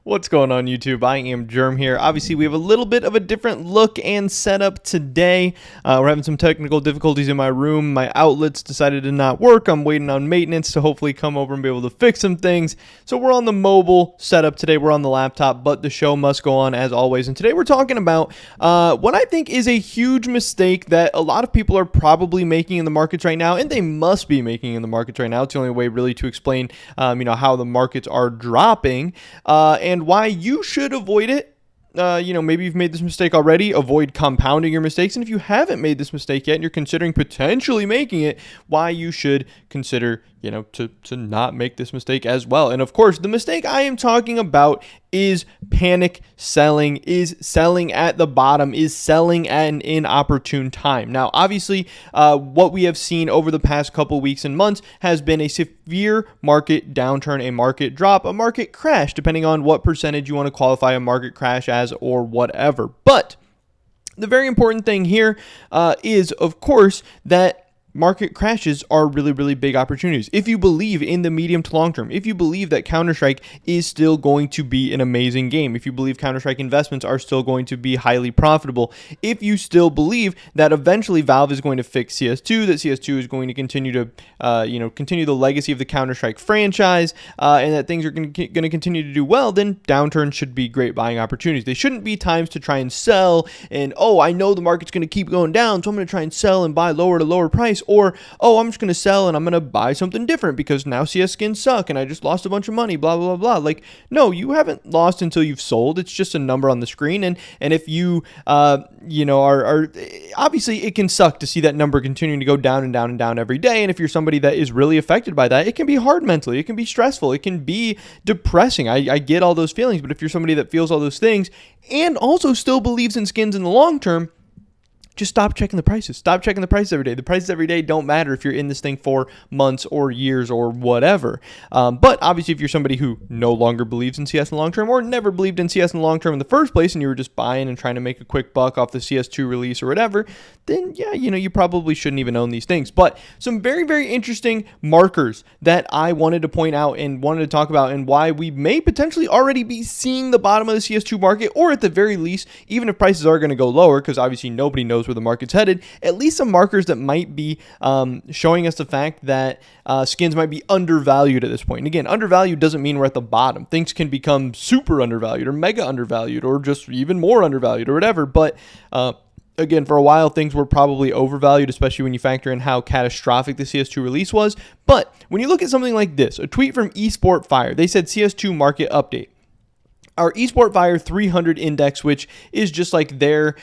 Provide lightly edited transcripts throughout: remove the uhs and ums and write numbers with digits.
What's going on, YouTube? I am Germ here. Obviously, we have a little bit of a different look and setup today. We're having some technical difficulties in my room. My outlets decided to not work. I'm waiting on maintenance to hopefully come over and be able to fix some things. So we're on the mobile setup today. We're on the laptop, but the show must go on as always. And today we're talking about what I think is a huge mistake that a lot of people are probably making in the markets right now, and they must be making in the markets right now. It's the only way really to explain, how the markets are dropping. And why you should avoid it. Maybe you've made this mistake already. Avoid compounding your mistakes. And if you haven't made this mistake yet and you're considering potentially making it, why you should consider, to not make this mistake as well. And of course, the mistake I am talking about is panic selling, is selling at the bottom, is selling at an inopportune time. Now, obviously, what we have seen over the past couple weeks and months has been a severe market downturn, a market drop, a market crash, depending on what percentage you want to qualify a market crash as or whatever. But the very important thing here is, of course, that market crashes are really, really big opportunities. If you believe in the medium to long term, if you believe that Counter-Strike is still going to be an amazing game, if you believe Counter-Strike investments are still going to be highly profitable, if you still believe that eventually Valve is going to fix CS2, that CS2 is going to continue to, continue the legacy of the Counter-Strike franchise, and that things are going to continue to do well, then downturns should be great buying opportunities. They shouldn't be times to try and sell and, I know the market's going to keep going down, so I'm going to try and sell and buy lower to lower price. Or, I'm just going to sell and I'm going to buy something different because now CS skins suck and I just lost a bunch of money, blah, blah, blah, blah. Like, no, you haven't lost until you've sold. It's just a number on the screen. And if you, are obviously it can suck to see that number continuing to go down and down and down every day. And if you're somebody that is really affected by that, it can be hard mentally. It can be stressful. It can be depressing. I get all those feelings. But if you're somebody that feels all those things and also still believes in skins in the long term, just stop checking the prices. Stop checking the prices every day. The prices every day don't matter if you're in this thing for months or years or whatever. But obviously, if you're somebody who no longer believes in CS in the long term or never believed in CS in the long term in the first place and you were just buying and trying to make a quick buck off the CS2 release or whatever, then yeah, you probably shouldn't even own these things. But some very, very interesting markers that I wanted to point out and wanted to talk about and why we may potentially already be seeing the bottom of the CS2 market, or at the very least, even if prices are going to go lower, because obviously nobody knows where the market's headed, at least some markers that might be showing us the fact that skins might be undervalued at this point. And again, undervalued doesn't mean we're at the bottom. Things can become super undervalued or mega undervalued or just even more undervalued or whatever. But again, for a while, things were probably overvalued, especially when you factor in how catastrophic the CS2 release was. But when you look at something like this, a tweet from Esport Fire, they said CS2 market update. Our Esport Fire 300 index, which is just like their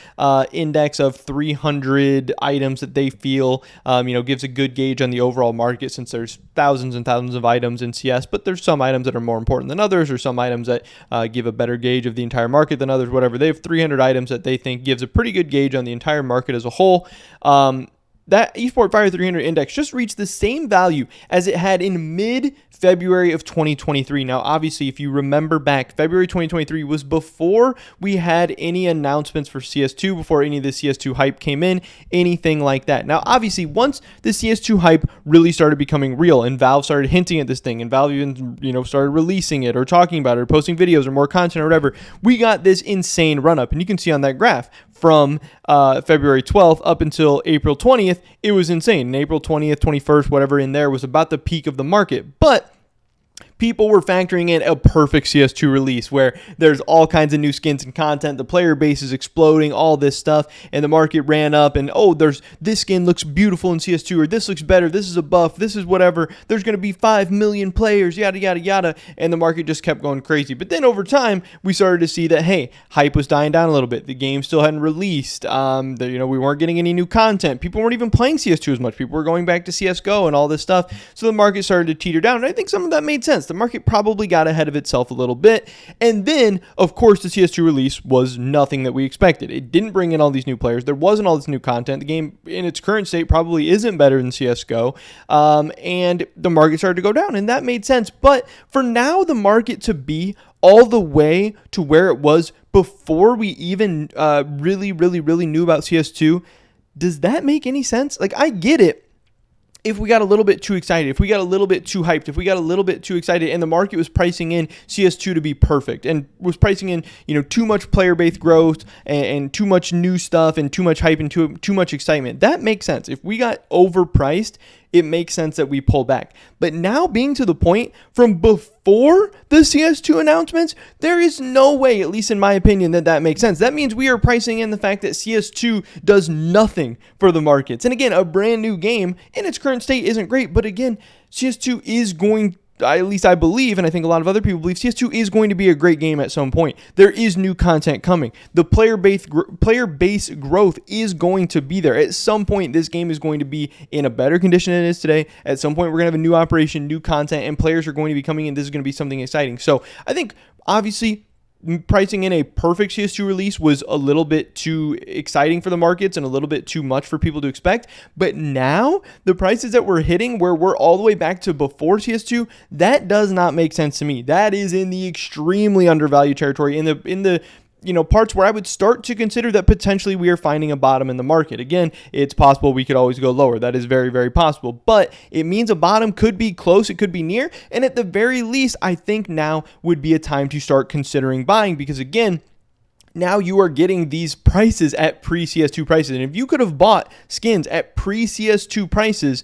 index of 300 items that they feel, gives a good gauge on the overall market, since there's thousands and thousands of items in CS, but there's some items that are more important than others, or some items that give a better gauge of the entire market than others, whatever. They have 300 items that they think gives a pretty good gauge on the entire market as a whole. That Esport Fire 300 index just reached the same value as it had in mid-February of 2023. Now, obviously, if you remember back, February 2023 was before we had any announcements for CS2, before any of the CS2 hype came in, anything like that. Now, obviously, once the CS2 hype really started becoming real and Valve started hinting at this thing and Valve even, started releasing it or talking about it or posting videos or more content or whatever, we got this insane run-up. And you can see on that graph from February 12th up until April 20th, it was insane. And April 20th, 21st, whatever in there was about the peak of the market. But people were factoring in a perfect CS2 release where there's all kinds of new skins and content, the player base is exploding, all this stuff, and the market ran up, and there's this skin looks beautiful in CS2, or this looks better, this is a buff, this is whatever, there's going to be 5 million players, yada, yada, yada, and the market just kept going crazy. But then over time, we started to see that, hey, hype was dying down a little bit. The game still hadn't released. We weren't getting any new content. People weren't even playing CS2 as much. People were going back to CSGO and all this stuff. So the market started to teeter down, and I think some of that made sense. The market probably got ahead of itself a little bit. And then, of course, the CS2 release was nothing that we expected. It didn't bring in all these new players. There wasn't all this new content. The game in its current state probably isn't better than CSGO. And the market started to go down, and that made sense. But for now, the market to be all the way to where it was before we even really knew about CS2, does that make any sense? Like, I get it if we got a little bit too excited, if we got a little bit too hyped, if we got a little bit too excited and the market was pricing in CS2 to be perfect and was pricing in, too much player base growth and too much new stuff and too much hype and too much excitement, that makes sense. If we got overpriced, it makes sense that we pull back. But now being to the point from before the CS2 announcements, there is no way, at least in my opinion, that makes sense. That means we are pricing in the fact that CS2 does nothing for the markets. And again, a brand new game in its current state isn't great, but again, CS2 is going, at least I believe, and I think a lot of other people believe, CS2 is going to be a great game at some point. There is new content coming. The player base growth is going to be there. At some point, this game is going to be in a better condition than it is today. At some point, we're going to have a new operation, new content, and players are going to be coming in. This is going to be something exciting. So I think, obviously, pricing in a perfect CS2 release was a little bit too exciting for the markets and a little bit too much for people to expect. But now the prices that we're hitting, where we're all the way back to before CS2, that does not make sense to me. That is in the extremely undervalued territory, in the parts where I would start to consider that potentially we are finding a bottom in the market. Again, it's possible we could always go lower. That is very, very possible. But it means a bottom could be close. It could be near. And at the very least, I think now would be a time to start considering buying, because again, now you are getting these prices at pre-CS2 prices. And if you could have bought skins at pre-CS2 prices,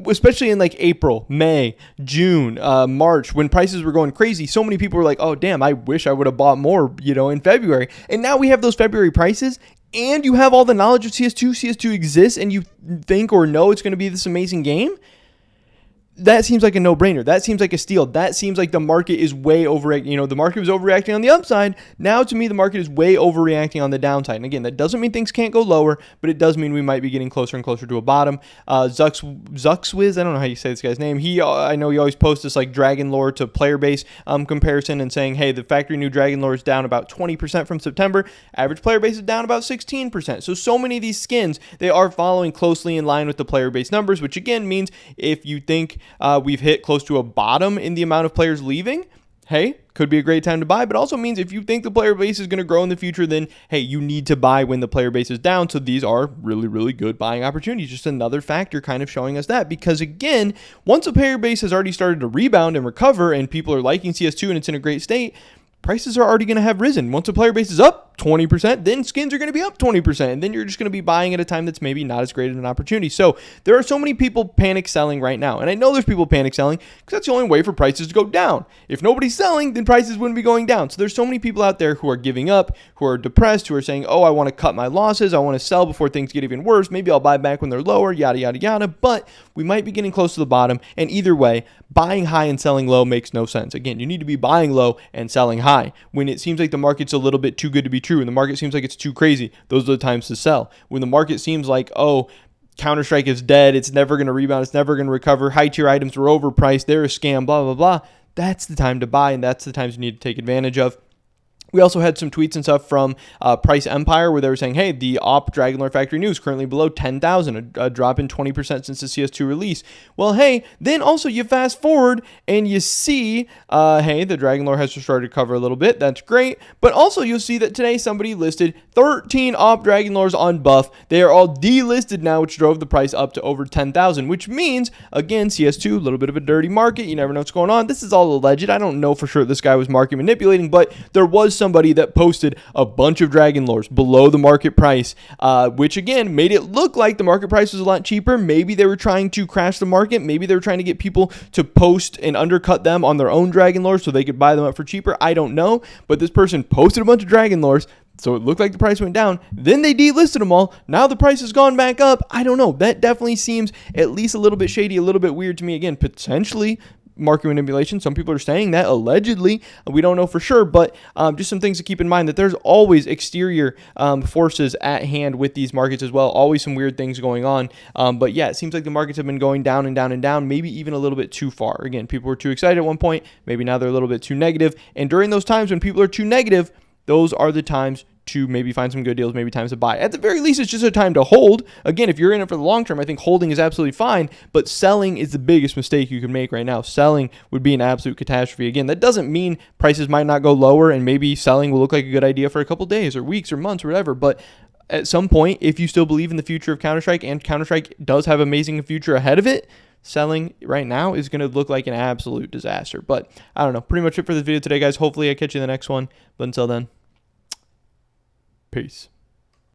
especially in like April, May, June, March, when prices were going crazy, so many people were like, oh, damn, I wish I would have bought more, in February. And now we have those February prices and you have all the knowledge of CS2. CS2 exists and you think or know it's going to be this amazing game. That seems like a no-brainer. That seems like a steal. That seems like the market is way overreacting. The market was overreacting on the upside. Now, to me, the market is way overreacting on the downside. And again, that doesn't mean things can't go lower, but it does mean we might be getting closer and closer to a bottom. Zuxwiz, I don't know how you say this guy's name. I know he always posts this like Dragon Lore to player base comparison and saying, hey, the factory new Dragon Lore is down about 20% from September. Average player base is down about 16%. So many of these skins, they are following closely in line with the player base numbers, which again means if you think we've hit close to a bottom in the amount of players leaving, hey, could be a great time to buy. But also means if you think the player base is going to grow in the future, then hey, you need to buy when the player base is down. So these are really, really good buying opportunities. Just another factor kind of showing us that, because again, once a player base has already started to rebound and recover and people are liking CS2 and it's in a great state, prices are already going to have risen. Once a player base is up 20%, then skins are going to be up 20%. And then you're just going to be buying at a time that's maybe not as great of an opportunity. So there are so many people panic selling right now. And I know there's people panic selling because that's the only way for prices to go down. If nobody's selling, then prices wouldn't be going down. So there's so many people out there who are giving up, who are depressed, who are saying, oh, I want to cut my losses. I want to sell before things get even worse. Maybe I'll buy back when they're lower, yada, yada, yada. But we might be getting close to the bottom. And either way, buying high and selling low makes no sense. Again, you need to be buying low and selling high. When it seems like the market's a little bit too good to be true and the market seems like it's too crazy, those are the times to sell. When the market seems like, oh, Counter-Strike is dead, it's never going to rebound, it's never going to recover, high tier items were overpriced, they're a scam, blah, blah, blah, that's the time to buy, and that's the times you need to take advantage of. We also had some tweets and stuff from Price Empire where they were saying, hey, the AWP Dragon Lore Factory News currently below 10,000, a drop in 20% since the CS2 release. Well, hey, then also you fast forward and you see, hey, the Dragon Lore has started to cover a little bit. That's great. But also you'll see that today somebody listed 13 AWP Dragon Lores on buff. They are all delisted now, which drove the price up to over 10,000, which means, again, CS2, a little bit of a dirty market. You never know what's going on. This is all alleged. I don't know for sure this guy was market manipulating, but there was somebody that posted a bunch of Dragon Lores below the market price, which again made it look like the market price was a lot cheaper. Maybe they were trying to crash the market. Maybe they were trying to get people to post and undercut them on their own Dragon Lores so they could buy them up for cheaper. I don't know, but this person posted a bunch of Dragon Lores, so it looked like the price went down. Then they delisted them all. Now the price has gone back up. I don't know. That definitely seems at least a little bit shady, a little bit weird to me. Again, potentially market manipulation. Some people are saying that allegedly. We don't know for sure, but just some things to keep in mind, that there's always exterior forces at hand with these markets as well. Always some weird things going on. But yeah, it seems like the markets have been going down and down and down, maybe even a little bit too far. Again, people were too excited at one point. Maybe now they're a little bit too negative. And during those times when people are too negative, those are the times to maybe find some good deals, maybe times to buy. At the very least, it's just a time to hold. Again, if you're in it for the long term, I think holding is absolutely fine, but selling is the biggest mistake you can make right now. Selling would be an absolute catastrophe. Again, that doesn't mean prices might not go lower and maybe selling will look like a good idea for a couple days or weeks or months or whatever, but at some point, if you still believe in the future of Counter-Strike, and Counter-Strike does have an amazing future ahead of it, selling right now is going to look like an absolute disaster. But I don't know. Pretty much it for this video today, guys. Hopefully I catch you in the next one. But until then, peace.